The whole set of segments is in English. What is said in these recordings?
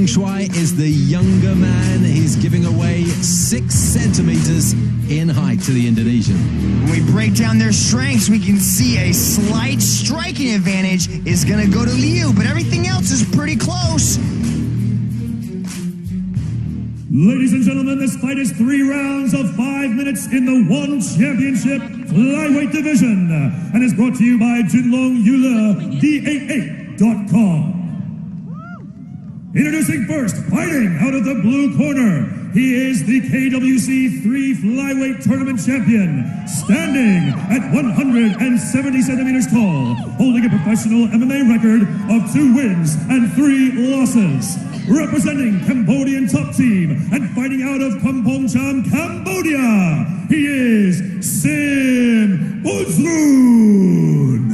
Shuai is the younger man. He's giving away 6 centimeters in height to the Indonesian. When we break down their strengths, we can see a slight striking advantage is going to go to Liu, but everything else is pretty close. Ladies and gentlemen, this fight is 3 rounds of 5 minutes in the One Championship Flyweight Division and is brought to you by Jinlong Yule, D88.com. Introducing first, fighting out of the blue corner, he is the KWC 3 Flyweight Tournament Champion, standing at 170 centimeters tall, holding a professional MMA record of 2 wins and 3 losses. Representing Cambodian top team and fighting out of Kampong Cham, Cambodia, he is Bunsrun.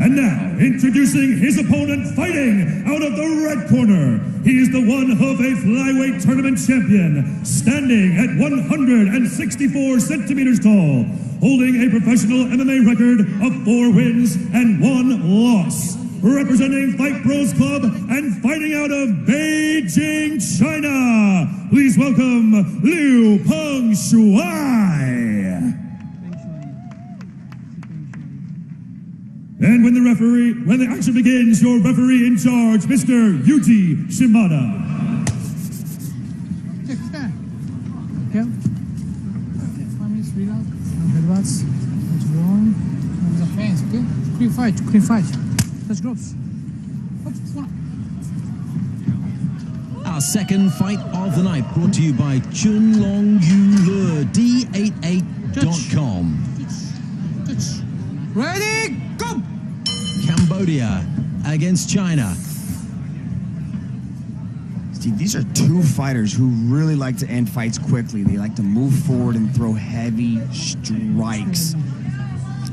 And now, introducing his opponent fighting out of the red corner. He is the one Hefei Flyweight Tournament Champion, standing at 164 centimeters tall, holding a professional MMA record of 4 wins and 1 loss. Representing Fight Bros Club and fighting out of Beijing, China, please welcome Liu Peng Shuai. And when the action begins, your referee in charge, Mr. Yuji Shimada. Okay. 5 minutes, read out. Headbutts. Let's go on. The fans, okay? Clean fight. Let's go. Our second fight of the night, brought to you by Jinlong Yule, D88.com. Ready, go! Cambodia against China. Steve, these are 2 fighters who really like to end fights quickly. They like to move forward and throw heavy strikes.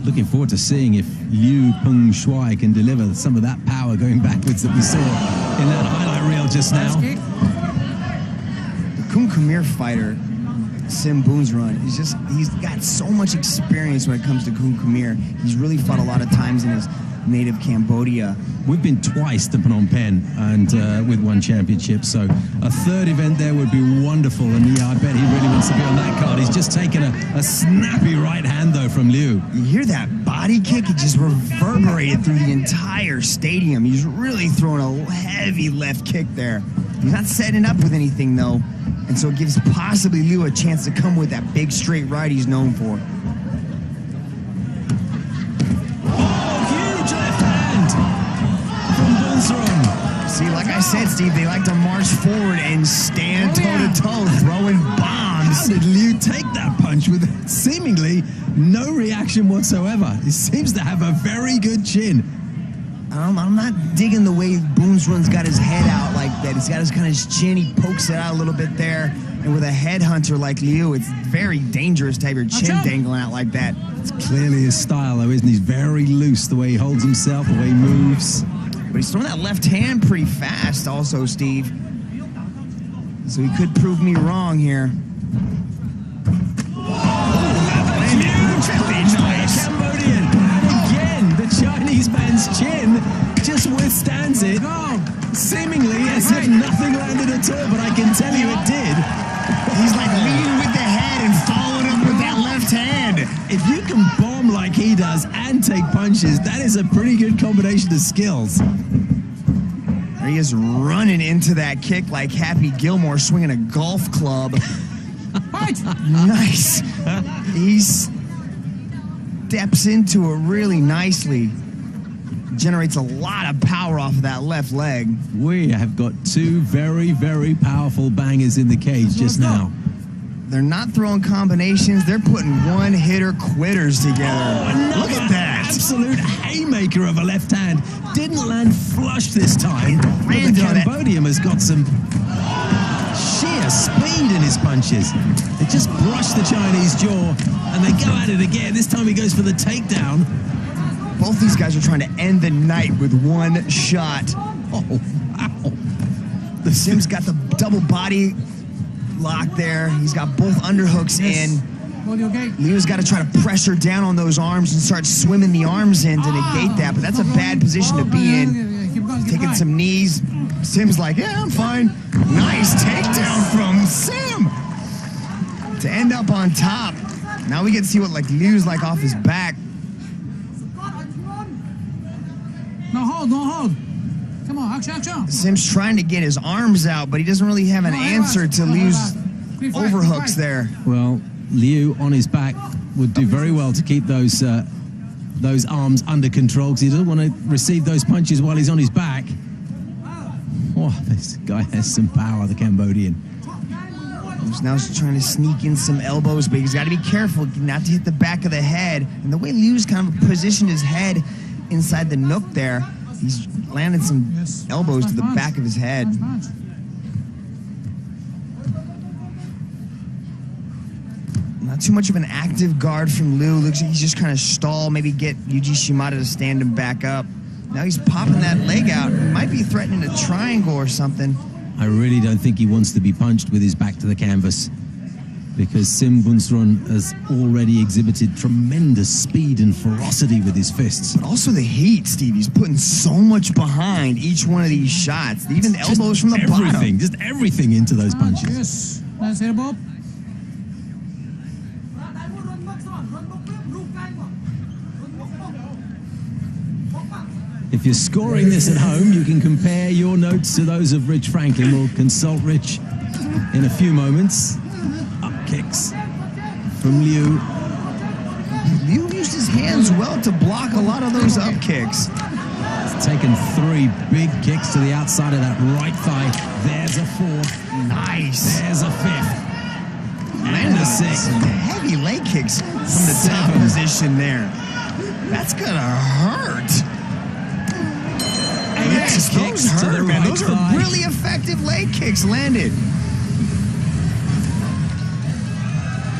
Looking forward to seeing if Liu Peng Shuai can deliver some of that power going backwards that we saw in that highlight reel just now. The Khun Khmer fighter, Bunsrun, he's got so much experience when it comes to Khun Khmer. He's really fought a lot of times in his native Cambodia. We've been twice to Phnom Penh and with 1 championship, so a 3rd event there would be wonderful, and yeah, I bet he really wants to be on that card. He's just taken a snappy right hand though from Liu. You hear that body kick? It just reverberated through the entire stadium. He's really throwing a heavy left kick there. He's not setting up with anything though, and so it gives possibly Liu a chance to come with that big straight right he's known for. See, like I said, Steve, they like to march forward and stand toe-to-toe, throwing bombs. How did Liu take that punch with seemingly no reaction whatsoever? He seems to have a very good chin. I'm not digging the way Bunsrun's got his head out like that. He's got his chin, he pokes it out a little bit there. And with a headhunter like Liu, it's very dangerous to have your chin dangling out like that. It's clearly his style, though, isn't he? He's very loose, the way he holds himself, the way he moves. But he's throwing that left hand pretty fast also, Steve. So he could prove me wrong here. Nice. Cambodian. And again, the Chinese man's chin just withstands it. Seemingly as if nothing landed at all, but I can tell you it did. He's like leading with the head and following up with that left hand. If you can bomb like he does and take punches, that is a pretty good combination of skills. There he is running into that kick like Happy Gilmore swinging a golf club. Nice. He steps into it really nicely. Generates a lot of power off of that left leg. We have got 2 very, very powerful bangers in the cage just now. They're not throwing combinations. They're putting one-hitter quitters together. Oh, look at that. Absolute haymaker of a left hand. Didn't land flush this time. But the Cambodian has got some sheer speed in his punches. They just brush the Chinese jaw and they go at it again. This time he goes for the takedown. Both these guys are trying to end the night with 1 shot. Oh, wow. The Sim's got the double body lock there. He's got both underhooks in. Body okay? Liu's got to try to pressure down on those arms and start swimming the arms in to negate that, but that's a bad position to be in. Keep going, keep Taking going. some knees. Sim's like, yeah, I'm fine. Nice takedown from Sim to end up on top. Now we get to see what like Liu's like off his back. No hold, no hold. Come on, action, action. Sim's trying to get his arms out, but he doesn't really have an answer to Liu's overhooks there. Well, Liu on his back would do very well to keep those arms under control because he doesn't want to receive those punches while he's on his back. Oh, this guy has some power, the Cambodian. He's now trying to sneak in some elbows, but he's got to be careful not to hit the back of the head. And the way Liu's kind of positioned his head inside the nook there, he's landed some elbows to the back of his head. Not too much of an active guard from Liu. Looks like he's just kind of stall, maybe get Yuji Shimada to stand him back up. Now he's popping that leg out. He might be threatening a triangle or something. I really don't think he wants to be punched with his back to the canvas because Sim Bunsrun has already exhibited tremendous speed and ferocity with his fists. But also the heat, Steve. He's putting so much behind each one of these shots. Even the elbows from the bottom. Just everything into those punches. Yes, nice elbow. If you're scoring this at home, you can compare your notes to those of Rich Franklin. We'll consult Rich in a few moments. Up kicks from Liu. Liu used his hands well to block a lot of those up kicks. He's taken 3 big kicks to the outside of that right thigh. There's a 4th. Nice. There's a 5th. And a 6th. Heavy leg kicks from the top position there. That's gonna hurt. Yes, those hurt, man. Those are really effective leg kicks landed.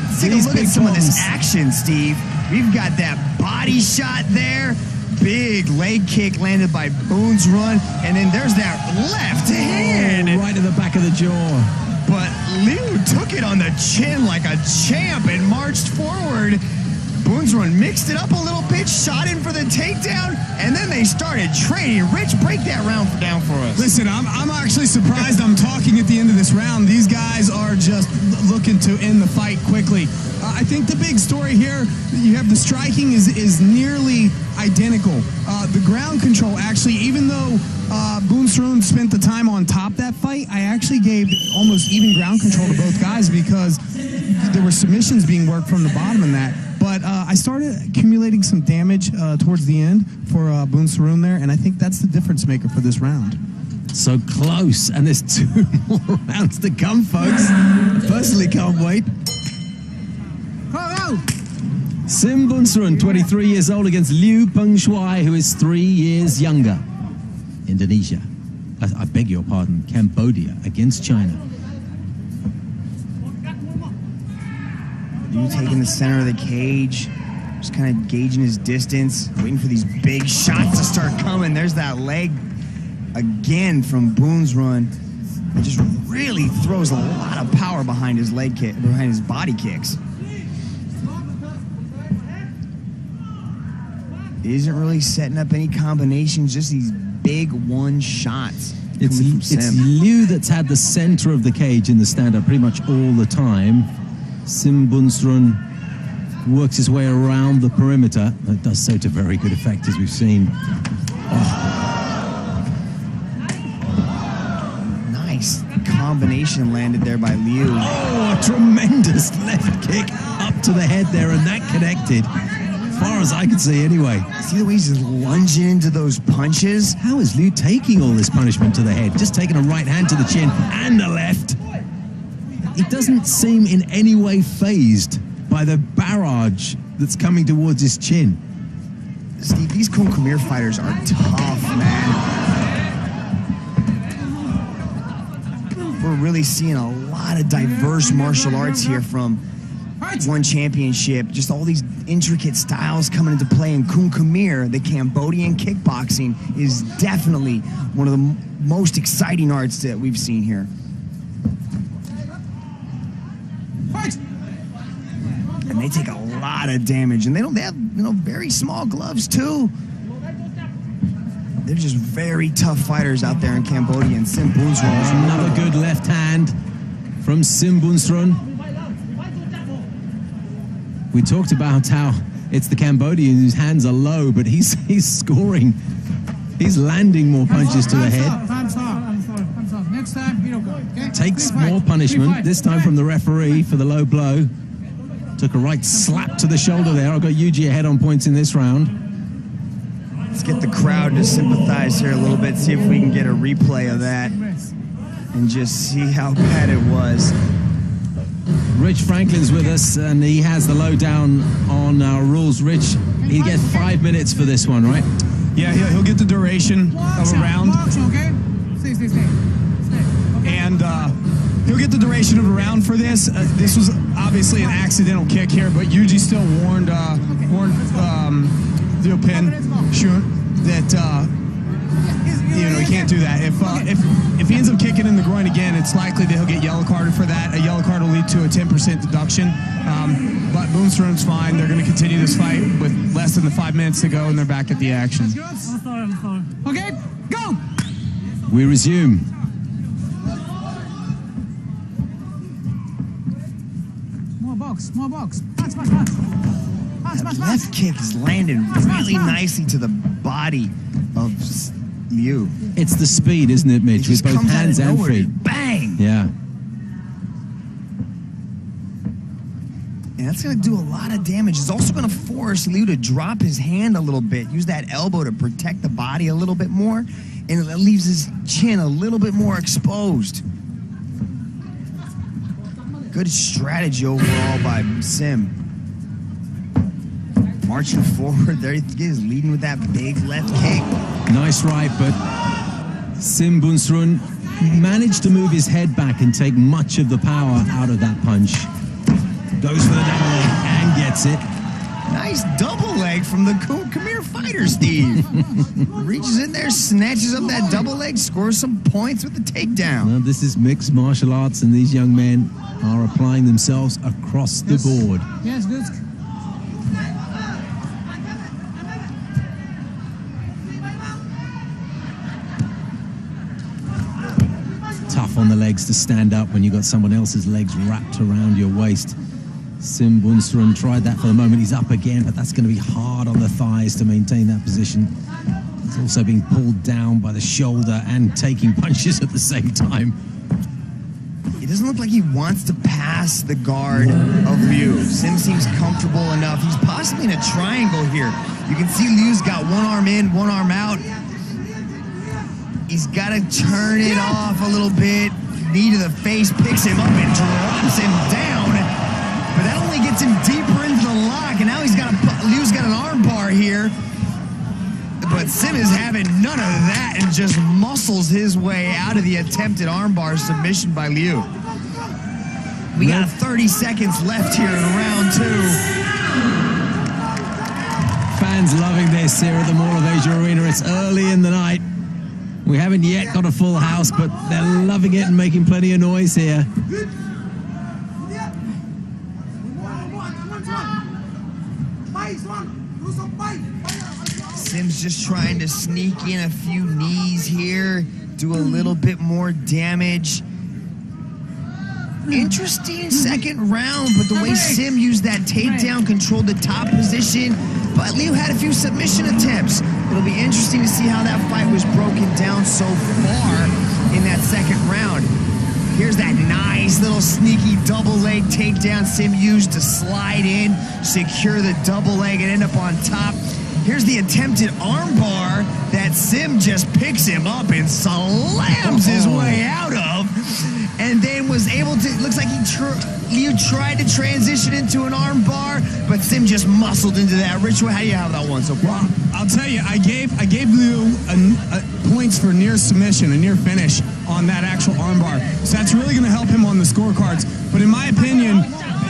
Let's take a look at some of this action, Steve. We've got that body shot there. Big leg kick landed by Bunsrun. And then there's that left hand. Right in the back of the jaw. But Liu took it on the chin like a champ and marched forward. Bunsrun mixed it up a little bit, shot in for the takedown, and then they started training. Rich, break that round down for us. Listen, I'm actually surprised I'm talking at the end of this round. These guys are just looking to end the fight quickly. I think the big story here, you have the striking is nearly identical. The ground control, actually, even though Bunsrun spent the time on top that fight, I actually gave almost even ground control to both guys because there were submissions being worked from the bottom in that. But I started accumulating some damage towards the end for Bunsrun there, and I think that's the difference maker for this round. So close, and there's 2 more rounds to come, folks. I personally can't wait. Sim Bunsrun, 23 years old, against Liu Peng Shuai, who is 3 years younger. Indonesia. I beg your pardon, Cambodia against China. Liu taking the center of the cage, just kind of gauging his distance, waiting for these big shots to start coming. There's that leg again from Bunsrun. It just really throws a lot of power behind his leg kick, behind his body kicks. Isn't really setting up any combinations, just these big one shots. It's Liu that's had the center of the cage in the stand-up pretty much all the time. Sim Bunsrun works his way around the perimeter. It does so to very good effect, as we've seen. Oh. Nice combination landed there by Liu. Oh, a tremendous left kick up to the head there, and that connected. As far as I could see, anyway. See the way he's just lunging into those punches? How is Liu taking all this punishment to the head? Just taking a right hand to the chin and the left. He doesn't seem in any way fazed by the barrage that's coming towards his chin. Steve, these Kung Khmer fighters are tough, man. We're really seeing a lot of diverse martial arts here from one championship. Just all these intricate styles coming into play in Kung Khmer. The Cambodian kickboxing is definitely one of the most exciting arts that we've seen here. And they take a lot of damage. And they have, very small gloves, too. They're just very tough fighters out there in Cambodia. And Sim Bunsrun. Another good left hand from Sim Bunsrun. We talked about how it's the Cambodian whose hands are low, but he's scoring. He's landing more punches to the head. Time's off. Next time, here we go. Okay? Takes more punishment, this time from the referee for the low blow. Took a right slap to the shoulder there. I've got Yuji ahead on points in this round. Let's get the crowd to sympathize here a little bit, see if we can get a replay of that and just see how bad it was. Rich Franklin's with us, and he has the lowdown on our rules. Rich, he gets 5 minutes for this one, right? Yeah, he'll get the duration of a round. Okay? Stay. And he'll get the duration of a round for this. This was obviously an accidental kick here, but Yuji still warned Peng that he can't do that. If he ends up kicking in the groin again, it's likely that he'll get yellow carded for that. A yellow card will lead to a 10% deduction. But Bunsrun's fine. They're going to continue this fight with less than the 5 minutes to go, and they're back at the action. Okay, go! We resume. More box. Pass. That left kick is landing really nicely to the body of Liu. It's the speed, isn't it, Mitch? With both hands and feet. Bang! Yeah. And that's going to do a lot of damage. It's also going to force Liu to drop his hand a little bit, use that elbow to protect the body a little bit more, and it leaves his chin a little bit more exposed. Good strategy overall by Sim. Marching forward, there he is, leading with that big left kick. Nice right, but Sim Bunsrun managed to move his head back and take much of the power out of that punch. Goes for the double leg and gets it. Nice double leg from the Come Here fighter, Steve. Reaches in there, snatches up that double leg, scores some points with the takedown. Well, this is mixed martial arts, and these young men are applying themselves across the board. Yes, good. Tough on the legs to stand up when you've got someone else's legs wrapped around your waist. Sim Bunsrun tried that for the moment. He's up again, but that's going to be hard on the thighs to maintain that position. He's also being pulled down by the shoulder and taking punches at the same time. It doesn't look like he wants to pass the guard of Liu. Sim seems comfortable enough. He's possibly in a triangle here. You can see Liu's got one arm in, one arm out. He's got to turn it off a little bit. Knee to the face, picks him up and drops him down. But that only gets him deeper into the lock, and now Liu's got an arm bar here. But Sim is having none of that and just muscles his way out of the attempted armbar submission by Liu. We got 30 seconds left here in round 2. Fans loving this here at the Mall of Asia Arena. It's early in the night. We haven't yet got a full house, but they're loving it and making plenty of noise here. Sim's just trying to sneak in a few knees here, do a little bit more damage. Interesting second round, but the way Sim used that takedown, controlled the top position, but Liu had a few submission attempts. It'll be interesting to see how that fight was broken down so far in that second round. Here's that nice little sneaky double leg takedown Sim used to slide in, secure the double leg, and end up on top. Here's the attempted armbar that Sim just picks him up and slams his way out of, and then was able to, looks like Liu tried to transition into an armbar, but Sim just muscled into that. Rich, how do you have that one so far? Well, I'll tell you, I gave Liu points for near submission, a near finish on that actual armbar. So that's really going to help him on the scorecards. But in my opinion,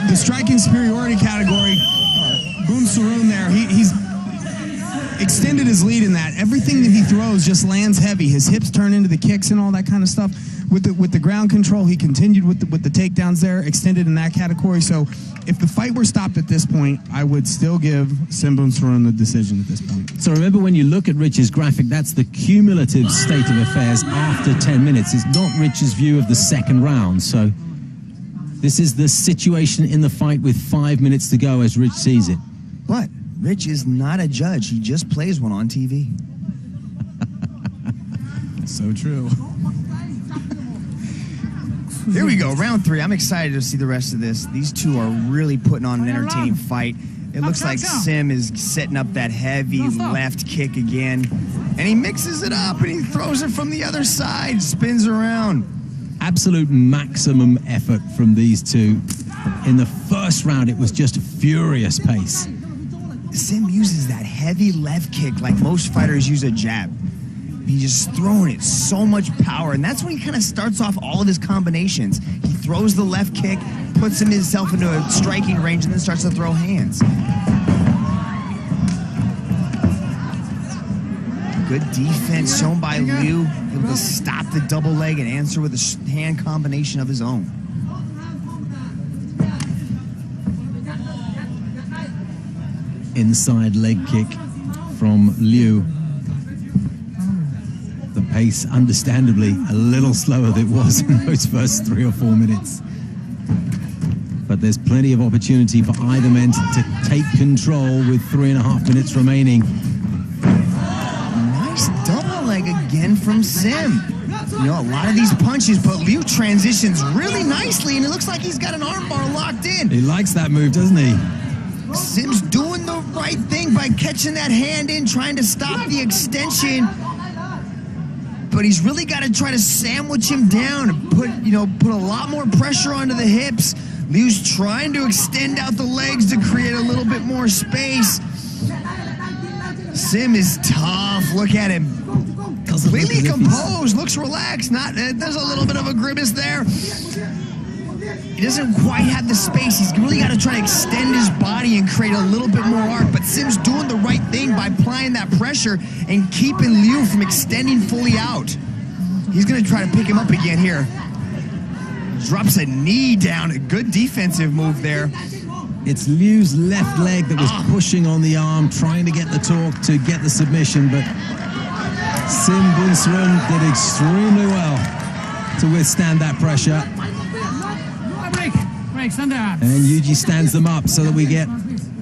the striking superiority category, Bunsrun there, extended his lead in that. Everything that he throws just lands heavy. His hips turn into the kicks and all that kind of stuff. With the ground control, he continued with the takedowns there, extended in that category. So if the fight were stopped at this point, I would still give Bunsrun the decision at this point. So remember, when you look at Rich's graphic, that's the cumulative state of affairs after 10 minutes. It's not Rich's view of the second round. So this is the situation in the fight with 5 minutes to go as Rich sees it. But Rich is not a judge. He just plays one on TV. So true. Here we go, round 3. I'm excited to see the rest of this. These two are really putting on an entertaining fight. It looks like Sim is setting up that heavy left kick again. And he mixes it up and he throws it from the other side, spins around. Absolute maximum effort from these two. In the first round, it was just furious pace. Sim uses that heavy left kick like most fighters use a jab. He's just throwing it so much power, and that's when he kind of starts off all of his combinations. He throws the left kick, puts himself into a striking range, and then starts to throw hands. Good defense shown by Liu, able to stop the double leg and answer with a hand combination of his own. Inside leg kick from Liu. The pace, understandably, a little slower than it was in those first 3 or 4 minutes. But there's plenty of opportunity for either men to take control with 3.5 minutes remaining. Nice double leg again from Sim. You know, a lot of these punches, but Liu transitions really nicely, and it looks like he's got an armbar locked in. He likes that move, doesn't he? Sim's doing the right thing by catching that hand in, trying to stop the extension. But he's really got to try to sandwich him down and put a lot more pressure onto the hips. Liu's trying to extend out the legs to create a little bit more space. Sim is tough. Look at him. Completely composed. Looks relaxed. There's a little bit of a grimace there. He doesn't quite have the space. He's really got to try to extend his body and create a little bit more arc. But Sim's doing the right thing by applying that pressure and keeping Liu from extending fully out. He's going to try to pick him up again here. Drops a knee down. A good defensive move there. It's Liu's left leg that was pushing on the arm, trying to get the torque to get the submission. But Bunsrun did extremely well to withstand that pressure. And Yuji stands them up so that we get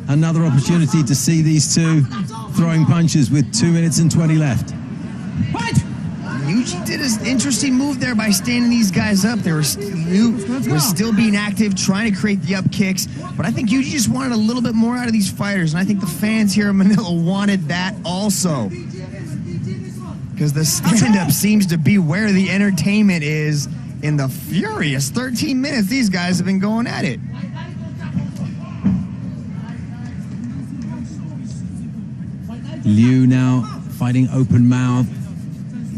another opportunity to see these two throwing punches with 2 minutes and 20 left. Yuji did an interesting move there by standing these guys up. Liu was still being active, trying to create the up kicks. But I think Yuji just wanted a little bit more out of these fighters. And I think the fans here in Manila wanted that also. Because the stand-up seems to be where the entertainment is. In the furious 13 minutes, these guys have been going at it. Liu now fighting open mouth.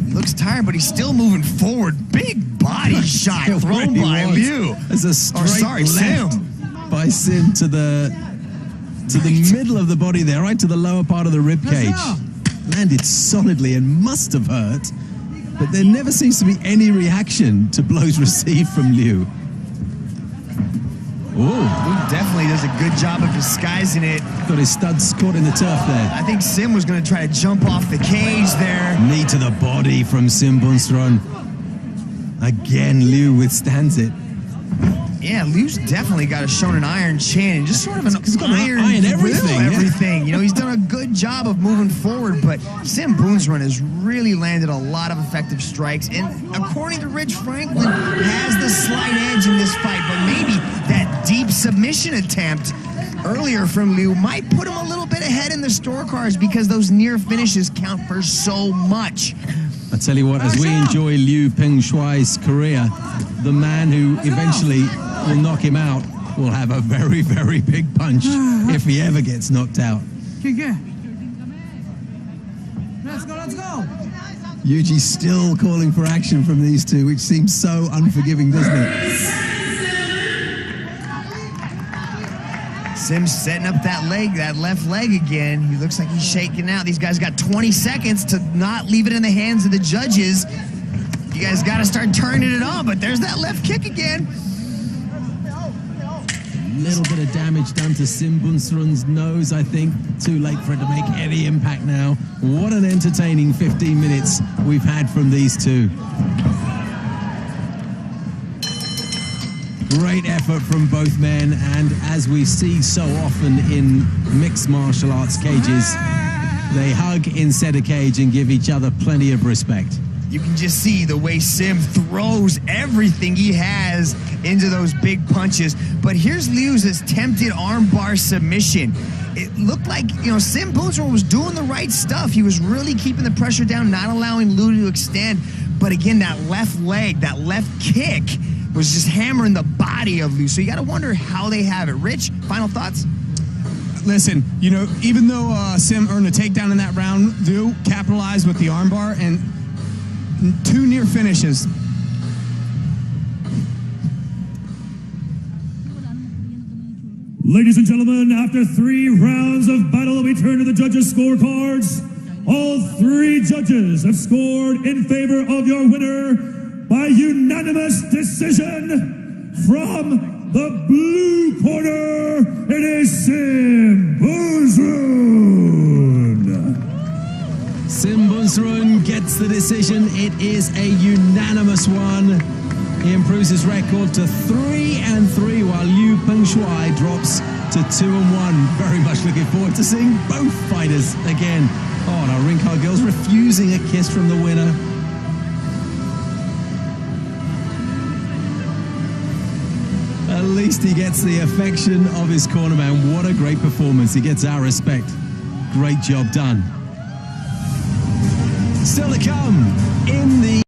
He looks tired, but he's still moving forward. Big body shot thrown by Liu. There's a straight left by Sim to the middle of the body there, right to the lower part of the rib cage. Landed solidly and must have hurt. But there never seems to be any reaction to blows received from Liu. Liu definitely does a good job of disguising it. Got his studs caught in the turf there. I think Sim was going to try to jump off the cage there. Knee to the body from Bunsrun. Again, Liu withstands it. Yeah, Liu's definitely got a Shonen iron chin and just sort of an iron everything. You know, he's done a good job of moving forward, but Bunsrun has really landed a lot of effective strikes. And according to Rich Franklin, has the slight edge in this fight, but maybe that deep submission attempt earlier from Liu might put him a little bit ahead in the scorecards because those near finishes count for so much. I tell you what, as we enjoy Peng Shuai's career, the man who eventually will knock him out will have a very, very big punch if he ever gets knocked out. Let's go. Yuji's still calling for action from these two, which seems so unforgiving, doesn't it? Sim's setting up that leg, that left leg again. He looks like he's shaking out. These guys got 20 seconds to not leave it in the hands of the judges. You guys got to start turning it on, but there's that left kick again. Little bit of damage done to Sim Bunsrun's nose, I think. Too late for it to make any impact now. What an entertaining 15 minutes we've had from these two. Great effort from both men, and as we see so often in mixed martial arts cages, they hug inside a cage and give each other plenty of respect. You can just see the way Sim throws everything he has into those big punches. But here's Liu's attempted armbar submission. It looked like, Sim Bunsrun was doing the right stuff. He was really keeping the pressure down, not allowing Liu to extend. But again, that left leg, that left kick was just hammering the body of Liu. So you got to wonder how they have it. Rich, final thoughts? Listen, even though Sim earned a takedown in that round, Liu capitalized with the armbar and 2 near finishes. Ladies and gentlemen, after 3 rounds of battle, we turn to the judges' scorecards. All 3 judges have scored in favor of your winner by unanimous decision. From the blue corner, it is Sim Bunsrun. Sim Bunsrun gets the decision. It is a unanimous one. He improves his record to 3-3, while Peng Shuai drops to 2-1. Very much looking forward to seeing both fighters again. Oh, and our ring card girl's refusing a kiss from the winner. At least he gets the affection of his cornerman. What a great performance. He gets our respect. Great job done. Still to come in the